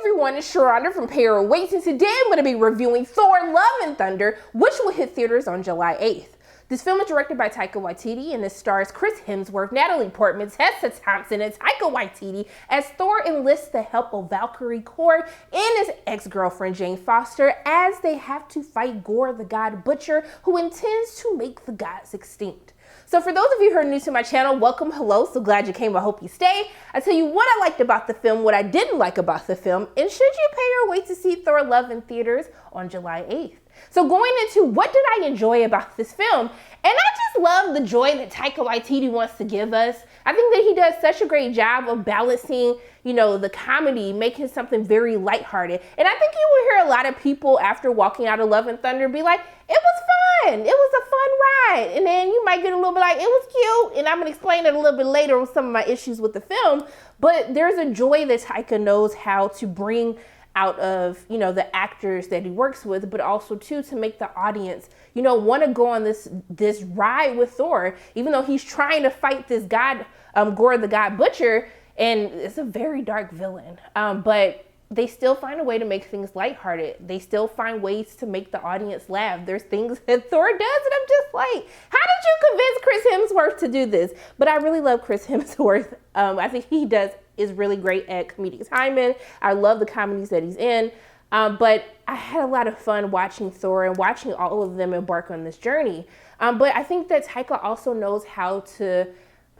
Everyone, it's Sharonda from Taika Waititi, and today I'm going to be reviewing Thor Love and Thunder, which will hit theaters on July 8th. This film is directed by Taika Waititi and it stars Chris Hemsworth, Natalie Portman, Tessa Thompson, and Taika Waititi as Thor enlists the help of Valkyrie Crowe and his ex-girlfriend Jane Foster as they have to fight Gore the God Butcher, who intends to make the gods extinct. So for those of you who are new to my channel, welcome, hello, so glad you came, I hope you stay. I'll tell you what I liked about the film, what I didn't like about the film, and should you pay or wait to see Thor Love in theaters on July 8th. So going into what did I enjoy about this film, and I just love the joy that Taika Waititi wants to give us. I think that he does such a great job of balancing, the comedy, making something very lighthearted. And I think you will hear a lot of people after walking out of Love and Thunder be like, it was fun, it was a fun ride. And then you might get a little bit like, it was cute, and I'm gonna explain it a little bit later with some of my issues with the film. But there's a joy that Taika knows how to bring out of, the actors that he works with, but also too to make the audience, want to go on this ride with Thor, even though he's trying to fight this god, Gore the God Butcher, and it's a very dark villain. But they still find a way to make things lighthearted. They still find ways to make the audience laugh. There's things that Thor does, and I'm just like, how did you convince Chris Hemsworth to do this? But I really love Chris Hemsworth. I think he is really great at comedic timing. I love the comedies that he's in. But I had a lot of fun watching Thor and watching all of them embark on this journey. But I think that Taika also knows how to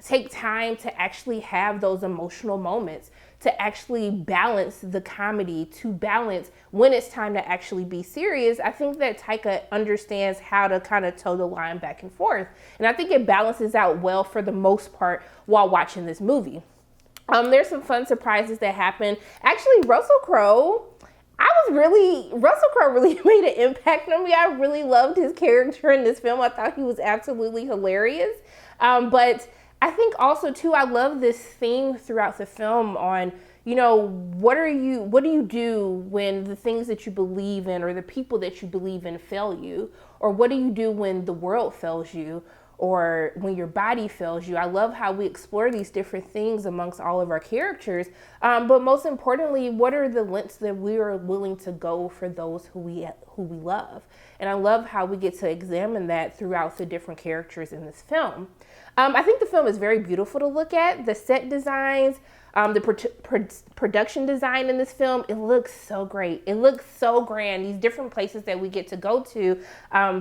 take time to actually have those emotional moments, to actually balance the comedy, to balance when it's time to actually be serious. I think that Taika understands how to kind of toe the line back and forth. And I think it balances out well for the most part while watching this movie. There's some fun surprises that happen. Actually, Russell Crowe really made an impact on me. I really loved his character in this film. I thought he was absolutely hilarious. But I think also too, I love this theme throughout the film on, what do you do when the things that you believe in or the people that you believe in fail you? Or what do you do when the world fails you? Or when your body fails you? I love how we explore these different things amongst all of our characters. But most importantly, what are the lengths that we are willing to go for those who we love? And I love how we get to examine that throughout the different characters in this film. I think the film is very beautiful to look at. The set designs, the production design in this film, it looks so great. It looks so grand. These different places that we get to go to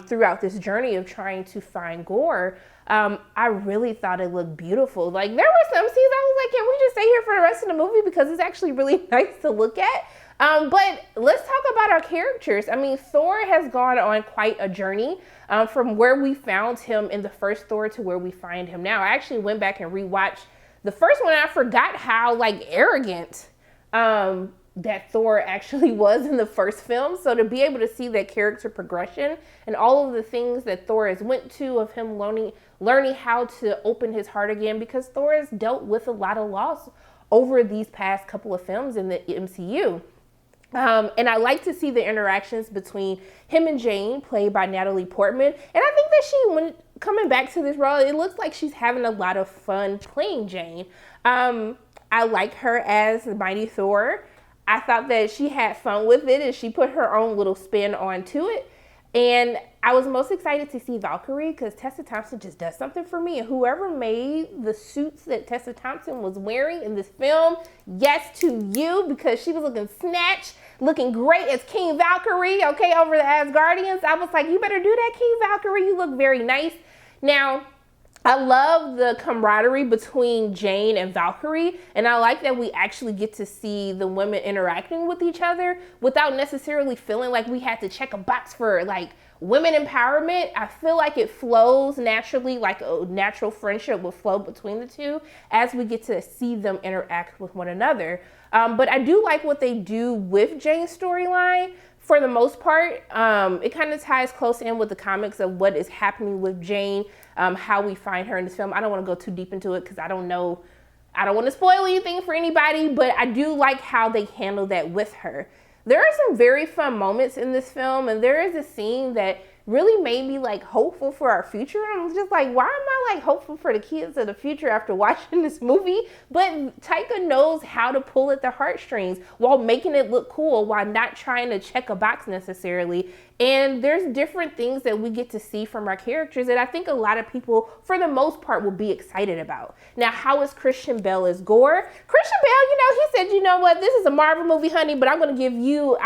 throughout this journey of trying to find Gore, I really thought it looked beautiful. Like, there were some scenes I was like, can we just stay here for the rest of the movie? Because it's actually really nice to look at. But let's talk about our characters. I mean, Thor has gone on quite a journey from where we found him in the first Thor to where we find him now. I actually went back and rewatched the first one. I forgot how arrogant that Thor actually was in the first film. So to be able to see that character progression and all of the things that Thor has went to, of him learning how to open his heart again, because Thor has dealt with a lot of loss over these past couple of films in the MCU. And I like to see the interactions between him and Jane, played by Natalie Portman. And I think that when coming back to this role, it looks like she's having a lot of fun playing Jane. I like her as Mighty Thor. I thought that she had fun with it and she put her own little spin onto it. And I was most excited to see Valkyrie because Tessa Thompson just does something for me. And whoever made the suits that Tessa Thompson was wearing in this film, yes to you, because she was looking snatched, looking great as King Valkyrie, okay, over the Asgardians. I was like, you better do that, King Valkyrie. You look very nice. Now, I love the camaraderie between Jane and Valkyrie, and I like that we actually get to see the women interacting with each other without necessarily feeling like we had to check a box for women empowerment. I feel like it flows naturally, like a natural friendship will flow between the two as we get to see them interact with one another. But I do like what they do with Jane's storyline. For the most part, it kind of ties close in with the comics of what is happening with Jane, how we find her in this film. I don't want to go too deep into it because I don't want to spoil anything for anybody, but I do like how they handle that with her. There are some very fun moments in this film, and there is a scene that really made me like hopeful for our future. I was just like, why am I like hopeful for the kids of the future after watching this movie? But Taika knows how to pull at the heartstrings while making it look cool, while not trying to check a box necessarily. And there's different things that we get to see from our characters that I think a lot of people, for the most part, will be excited about. Now, how is Christian Bale as Gore? Christian Bale, he said, you know what, this is a Marvel movie, honey, but I'm gonna give you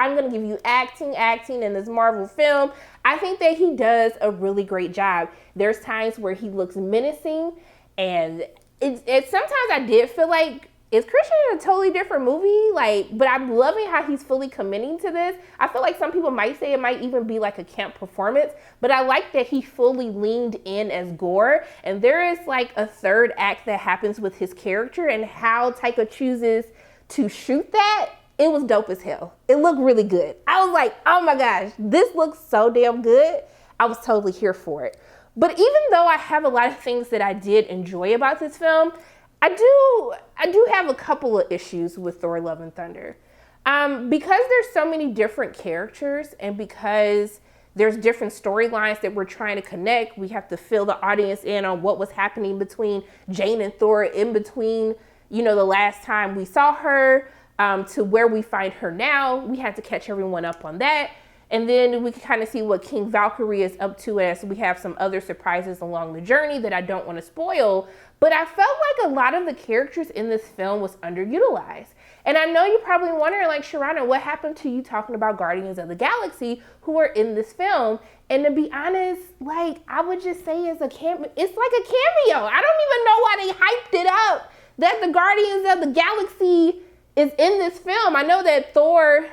acting in this Marvel film. I think that he does a really great job. There's times where he looks menacing, and it's sometimes I did feel like, is Christian in a totally different movie? But I'm loving how he's fully committing to this. I feel like some people might say it might even be like a camp performance, but I like that he fully leaned in as Gore. And there is like a third act that happens with his character, and how Taika chooses to shoot that. It was dope as hell. It looked really good. I was like, oh my gosh, this looks so damn good. I was totally here for it. But even though I have a lot of things that I did enjoy about this film, I do have a couple of issues with Thor: Love and Thunder. Because there's so many different characters, and because there's different storylines that we're trying to connect, we have to fill the audience in on what was happening between Jane and Thor in between, the last time we saw her to where we find her now. We had to catch everyone up on that. And then we can kind of see what King Valkyrie is up to as we have some other surprises along the journey that I don't want to spoil. But I felt like a lot of the characters in this film was underutilized. And I know you're probably wondering, like, Sharana, what happened to you talking about Guardians of the Galaxy who are in this film? And to be honest, I would just say it's like a cameo. I don't even know why they hyped it up that the Guardians of the Galaxy is in this film. I know that Thor,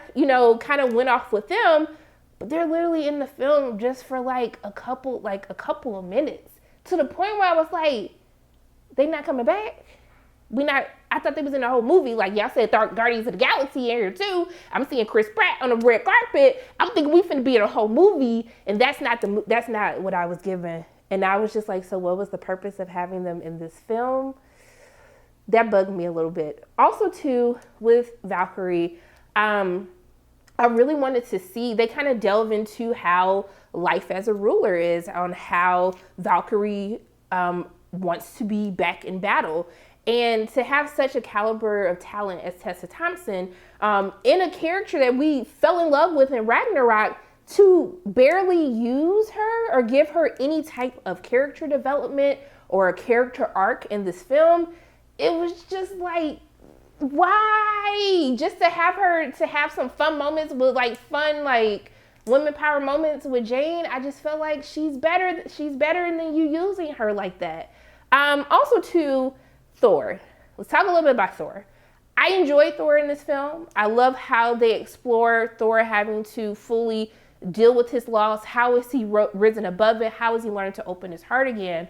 kind of went off with them, but they're literally in the film just for a couple of minutes, to the point where I was like, they not coming back? I thought they was in the whole movie. Like y'all said, Guardians of the Galaxy in here too. I'm seeing Chris Pratt on the red carpet. I'm thinking we finna be in a whole movie, and that's not what I was given. And I was just like, so what was the purpose of having them in this film? That bugged me a little bit. Also too, with Valkyrie, I really wanted to see, they kind of delve into how life as a ruler is, on how Valkyrie wants to be back in battle. And to have such a caliber of talent as Tessa Thompson in a character that we fell in love with in Ragnarok, to barely use her or give her any type of character development or a character arc in this film, it was just like, why? Just to have her to have some fun moments with women power moments with Jane. I just felt like she's better than you using her like that. Also to Thor. Let's talk a little bit about Thor. I enjoyed Thor in this film. I love how they explore Thor having to fully deal with his loss. How is he risen above it? How has he learned to open his heart again?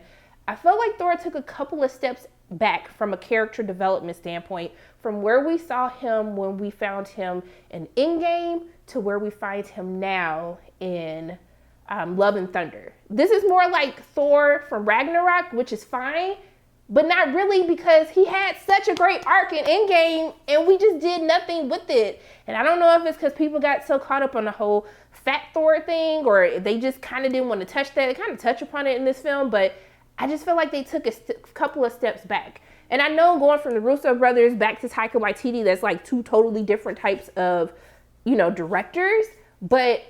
I felt like Thor took a couple of steps back from a character development standpoint, from where we saw him when we found him in Endgame to where we find him now in Love and Thunder. This is more like Thor from Ragnarok, which is fine, but not really, because he had such a great arc in Endgame and we just did nothing with it. And I don't know if it's because people got so caught up on the whole fat Thor thing, or they just kind of didn't want to touch that. They kind of touch upon it in this film, but I just feel like they took a couple of steps back. And I know going from the Russo brothers back to Taika Waititi, that's like two totally different types of, directors. But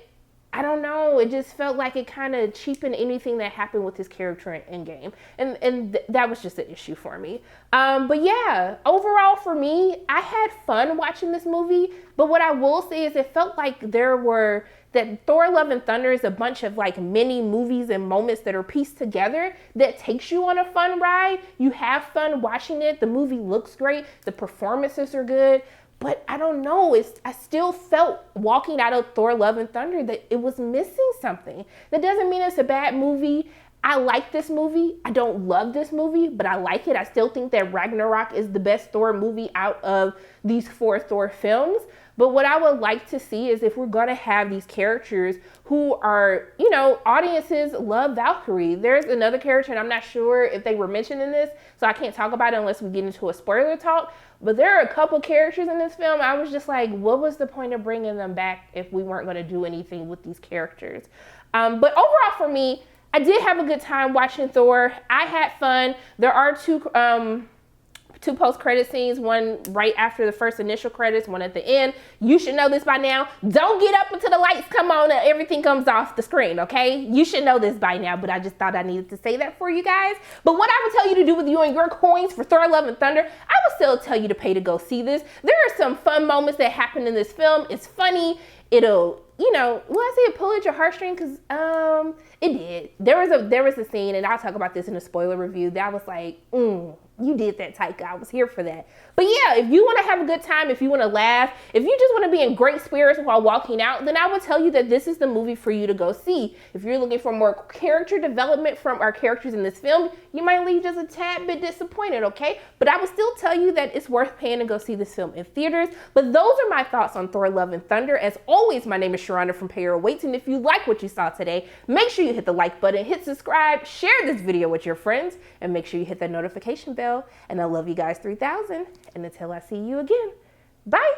I don't know, it just felt like it kind of cheapened anything that happened with his character in Endgame. And that was just an issue for me. But yeah, overall for me, I had fun watching this movie. But what I will say is it felt like that Thor: Love and Thunder is a bunch of mini movies and moments that are pieced together that takes you on a fun ride. You have fun watching it. The movie looks great. The performances are good. But I don't know, I still felt walking out of Thor: Love and Thunder that it was missing something. That doesn't mean it's a bad movie. I like this movie. I don't love this movie, but I like it. I still think that Ragnarok is the best Thor movie out of these 4 Thor films. But what I would like to see is if we're going to have these characters who are, you know, audiences love Valkyrie. There's another character, and I'm not sure if they were mentioned in this, so I can't talk about it unless we get into a spoiler talk. But there are a couple characters in this film. I was just like, what was the point of bringing them back if we weren't going to do anything with these characters? But overall for me, I did have a good time watching Thor. I had fun. There are two post-credit scenes, one right after the first initial credits, one at the end. You should know this by now. Don't get up until the lights come on and everything comes off the screen, okay? You should know this by now, but I just thought I needed to say that for you guys. But what I would tell you to do with you and your coins for Thor Love and Thunder, I would still tell you to pay to go see this. There are some fun moments that happen in this film. It's funny. It'll, you know, will I say it pull at your heartstring? Because it did. There was a scene, and I'll talk about this in a spoiler review, that I was like, you did that, Taika. I was here for that. But yeah, if you want to have a good time, if you want to laugh, if you just want to be in great spirits while walking out, then I would tell you that this is the movie for you to go see. If you're looking for more character development from our characters in this film, you might leave just a tad bit disappointed, okay? But I would still tell you that it's worth paying to go see this film in theaters. But those are my thoughts on Thor Love and Thunder. As always, my name is Sharonda from Pay Your Weights, and if you like what you saw today, make sure you hit the like button, hit subscribe, share this video with your friends, and make sure you hit that notification bell. And I love you guys 3000. And until I see you again, bye.